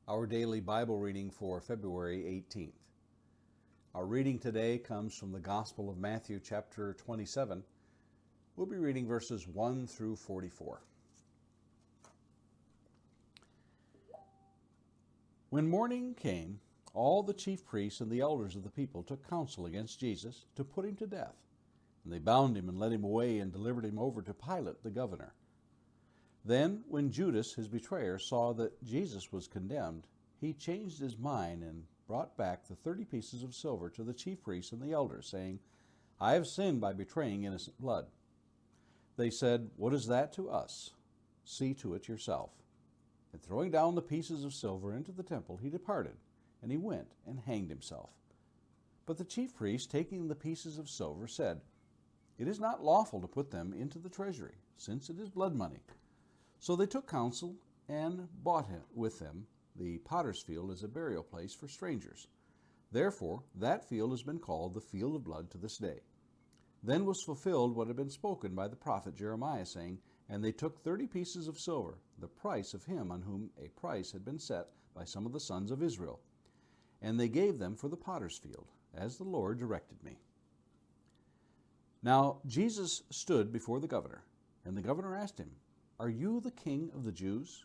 Our daily Bible reading for February 18th. Our reading today comes from the Gospel of Matthew, chapter 27. We'll be reading verses 1 through 44. When morning came, all the chief priests and the elders of the people took counsel against Jesus to put him to death. And they bound him and led him away and delivered him over to Pilate the governor. Then, when Judas, his betrayer, saw that Jesus was condemned, he changed his mind and brought back the 30 pieces of silver to the chief priests and the elders, saying, I have sinned by betraying innocent blood. They said, What is that to us? See to it yourself. And throwing down the pieces of silver into the temple, he departed, and he went and hanged himself. But the chief priests, taking the pieces of silver, said, It is not lawful to put them into the treasury, since it is blood money. So they took counsel and bought with them the potter's field as a burial place for strangers. Therefore that field has been called the field of blood to this day. Then was fulfilled what had been spoken by the prophet Jeremiah, saying, And they took 30 pieces of silver, the price of him on whom a price had been set by some of the sons of Israel. And they gave them for the potter's field, as the Lord directed me. Now Jesus stood before the governor, and the governor asked him, Are you the king of the Jews?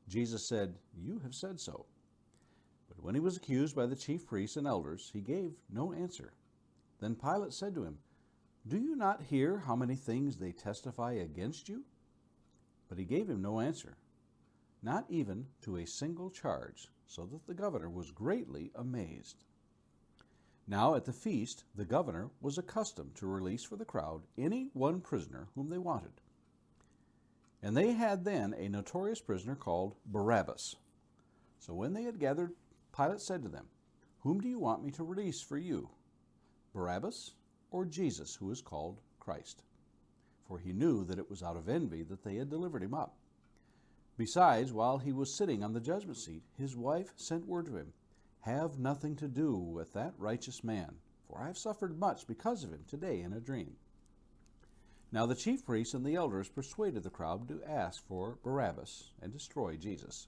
Jesus said, You have said so. But when he was accused by the chief priests and elders, he gave no answer. Then Pilate said to him, Do you not hear how many things they testify against you? But he gave him no answer, not even to a single charge, so that the governor was greatly amazed. Now at the feast, the governor was accustomed to release for the crowd any one prisoner whom they wanted. And they had then a notorious prisoner called Barabbas. So when they had gathered, Pilate said to them, Whom do you want me to release for you, Barabbas or Jesus, who is called Christ? For he knew that it was out of envy that they had delivered him up. Besides, while he was sitting on the judgment seat, his wife sent word to him, Have nothing to do with that righteous man, for I have suffered much because of him today in a dream. Now the chief priests and the elders persuaded the crowd to ask for Barabbas and destroy Jesus.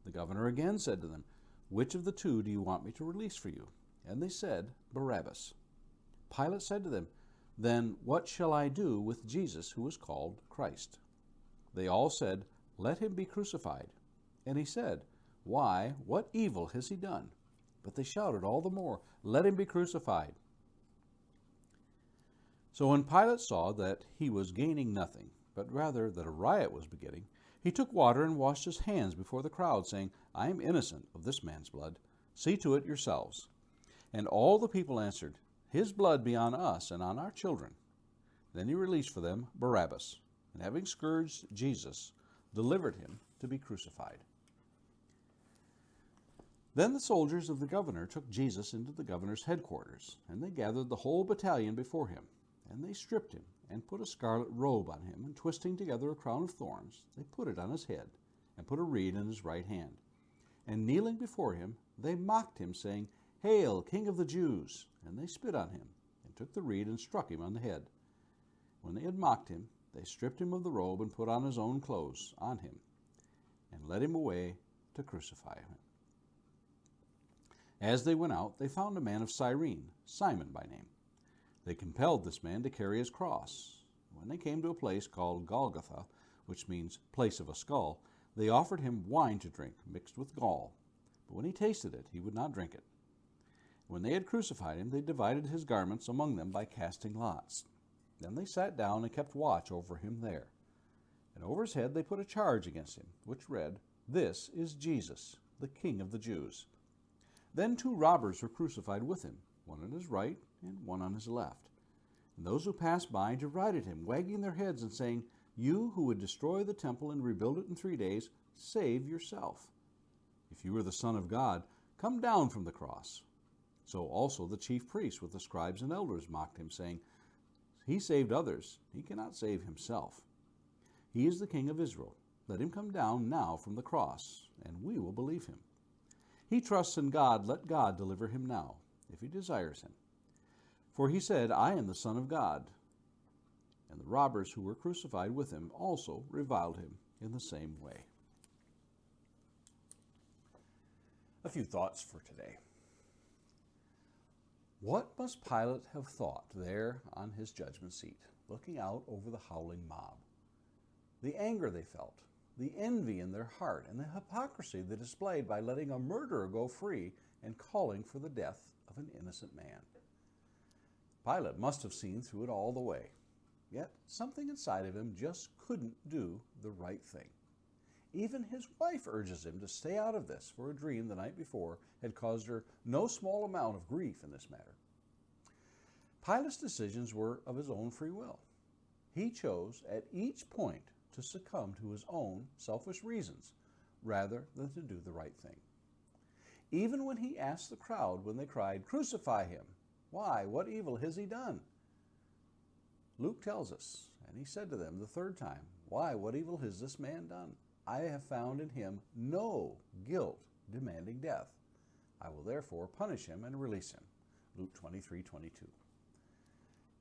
The governor again said to them, Which of the two do you want me to release for you? And they said, Barabbas. Pilate said to them, Then what shall I do with Jesus, who is called Christ? They all said, Let him be crucified. And he said, Why, what evil has he done? But they shouted all the more, Let him be crucified. So when Pilate saw that he was gaining nothing, but rather that a riot was beginning, he took water and washed his hands before the crowd, saying, I am innocent of this man's blood. See to it yourselves. And all the people answered, His blood be on us and on our children. Then he released for them Barabbas, and having scourged Jesus, delivered him to be crucified. Then the soldiers of the governor took Jesus into the governor's headquarters, and they gathered the whole battalion before him. And they stripped him, and put a scarlet robe on him, and twisting together a crown of thorns, they put it on his head, and put a reed in his right hand. And kneeling before him, they mocked him, saying, Hail, King of the Jews! And they spit on him, and took the reed, and struck him on the head. When they had mocked him, they stripped him of the robe, and put on his own clothes on him, and led him away to crucify him. As they went out, they found a man of Cyrene, Simon by name. They compelled this man to carry his cross. When they came to a place called Golgotha, which means place of a skull, they offered him wine to drink mixed with gall. But when he tasted it, he would not drink it. When they had crucified him, they divided his garments among them by casting lots. Then they sat down and kept watch over him there. And over his head they put a charge against him, which read, This is Jesus, the King of the Jews. Then 2 robbers were crucified with him, one on his right and one on his left. And those who passed by derided him, wagging their heads and saying, You who would destroy the temple and rebuild it in 3 days, save yourself. If you are the Son of God, come down from the cross. So also the chief priests with the scribes and elders mocked him, saying, He saved others, he cannot save himself. He is the King of Israel. Let him come down now from the cross, and we will believe him. He trusts in God, let God deliver him now, if he desires him. For he said, I am the Son of God. And the robbers who were crucified with him also reviled him in the same way. A few thoughts for today. What must Pilate have thought there on his judgment seat, looking out over the howling mob? The anger they felt, the envy in their heart, and the hypocrisy they displayed by letting a murderer go free and calling for the death of an innocent man. Pilate must have seen through it all the way, yet something inside of him just couldn't do the right thing. Even his wife urges him to stay out of this, for a dream the night before had caused her no small amount of grief in this matter. Pilate's decisions were of his own free will. He chose at each point to succumb to his own selfish reasons rather than to do the right thing. Even when he asked the crowd when they cried, "Crucify him!" Why? What evil has he done? Luke tells us, and he said to them the third time, "Why? What evil has this man done? I have found in him no guilt demanding death. I will therefore punish him and release him." Luke 23:22.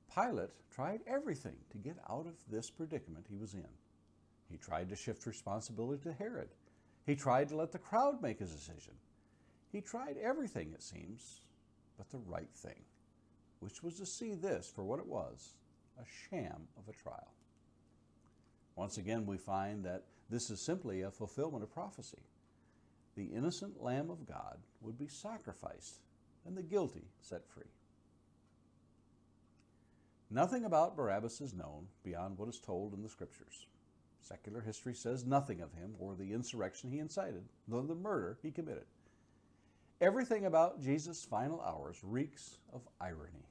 Pilate tried everything to get out of this predicament he was in. He tried to shift responsibility to Herod. He tried to let the crowd make his decision. He tried everything, it seems, but the right thing, which was to see this for what it was, a sham of a trial. Once again, we find that this is simply a fulfillment of prophecy. The innocent Lamb of God would be sacrificed and the guilty set free. Nothing about Barabbas is known beyond what is told in the Scriptures. Secular history says nothing of him or the insurrection he incited, nor the murder he committed. Everything about Jesus' final hours reeks of irony.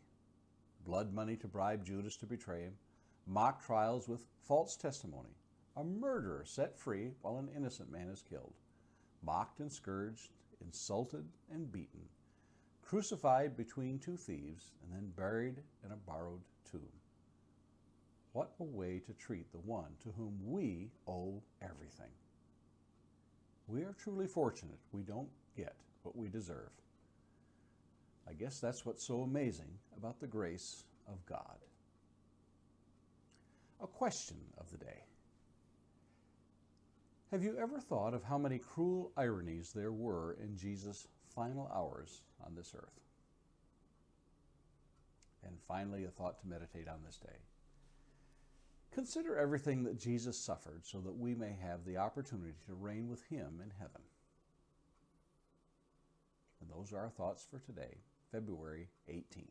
Blood money to bribe Judas to betray him, mock trials with false testimony, a murderer set free while an innocent man is killed, mocked and scourged, insulted and beaten, crucified between two thieves, and then buried in a borrowed tomb. What a way to treat the one to whom we owe everything. We are truly fortunate we don't get what we deserve. I guess that's what's so amazing about the grace of God. A question of the day. Have you ever thought of how many cruel ironies there were in Jesus' final hours on this earth? And finally, a thought to meditate on this day. Consider everything that Jesus suffered so that we may have the opportunity to reign with him in heaven. And those are our thoughts for today, February 18th.